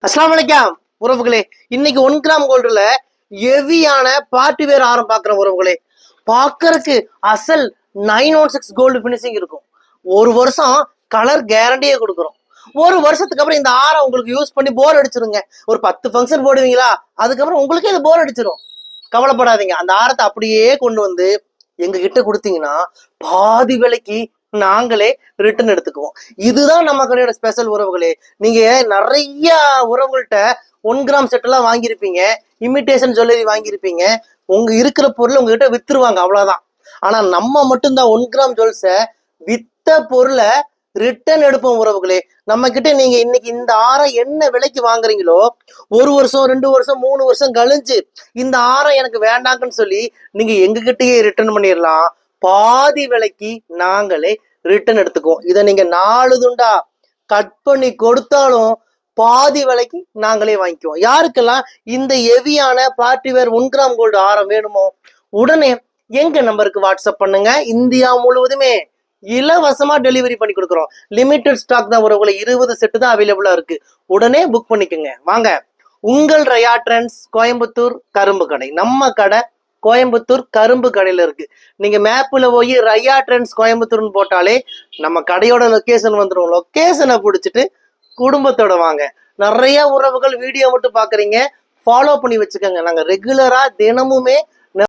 அஸ்ஸலாமு அலைக்கும் உறவுகளே. இன்னைக்கு 1 கிராம் கோல்டுல ஹெவியான பார்ட்டி வேர் ஆரம் பாக்குற உறவுகளே. பாக்குறதுக்கு அசல் 916 கோல்டு பினிஷிங் இருக்கும். ஒரு வருஷம் கலர் கேரண்டியே கொடுக்குறோம். ஒரு வருஷத்துக்கு அப்புறம் இந்த ஆரம் உங்களுக்கு யூஸ் பண்ணி போர் அடிச்சிருங்க. ஒரு 10 ஃபங்க்ஷன் போடுவீங்களா, அதுக்கப்புறம் உங்களுக்கே இது போர் அடிச்சிடும். கவலைப்படாதீங்க. அந்த ஆரத்தை அப்படியே கொண்டு வந்து எங்க கிட்ட கொடுத்தீங்கன்னா பாதி விலைக்கு நாங்களே ரிட்டர்ன் எடுத்துக்குவோம். இதுதான் நம்ம கடையோட ஸ்பெஷல் உறவுகளே. நீங்க நிறைய உறவுகள்கிட்ட 1 கிராம் செட் எல்லாம் வாங்கியிருப்பீங்க, இமிட்டேஷன் ஜுவல்லரி வாங்கியிருப்பீங்க. உங்க இருக்கிற பொருள் உங்ககிட்ட வித்துருவாங்க, அவ்வளவுதான். ஆனா நம்ம மட்டும்தான் 1 கிராம் ஜுவல்ஸ வித்த பொருளை ரிட்டர்ன் எடுப்போம் உறவுகளே. நம்ம கிட்ட நீங்க இன்னைக்கு இந்த ஆரம் என்ன விலைக்கு வாங்குறீங்களோ, 1 வருஷம் 2 வருஷம் 3 வருஷம் கழிஞ்சு இந்த ஆரம் எனக்கு வேண்டாங்கன்னு சொல்லி நீங்க எங்க கிட்டயே ரிட்டர்ன் பண்ணிடலாம். பாதி விலைக்கு நாங்களே ரிட்டர்ன் எடுத்துக்குவோம். இதை நீங்க 4 துண்டா கட் பண்ணி கொடுத்தாலும் பாதி விலைக்கு நாங்களே வாங்கிக்குவோம். யாருக்கெல்லாம் இந்த ஹெவியான பார்ட்டி வேர் 1 கிராம் கோல்டு ஆரம் வேணுமோ உடனே எங்க நம்பருக்கு வாட்ஸ்அப் பண்ணுங்க. இந்தியா முழுவதுமே இலவசமா டெலிவரி பண்ணி கொடுக்குறோம். லிமிடெட் ஸ்டாக் தான் உறவுகளை, 20 செட்டு தான் அவைலபிளா இருக்கு. உடனே புக் பண்ணிக்கோங்க. வாங்க, உங்கள் ரயா ட்ரெண்ட்ஸ் கோயம்புத்தூர் கரும்பு கடை. நம்ம கடை கோயம்புத்தூர் கரும்பு கடையில இருக்கு. நீங்க மேப்ல போய் ரயா ட்ரெண்ட்ஸ் கோயம்புத்தூர்னு போட்டாலே நம்ம கடையோட லொகேஷன் வந்துடும். லொகேஷனை பிடிச்சிட்டு குடும்பத்தோட வாங்க. நிறைய உறவுகள் வீடியோ மட்டும் பாக்குறீங்க, ஃபாலோ பண்ணி வச்சுக்கோங்க. நாங்க ரெகுலரா தினமுமே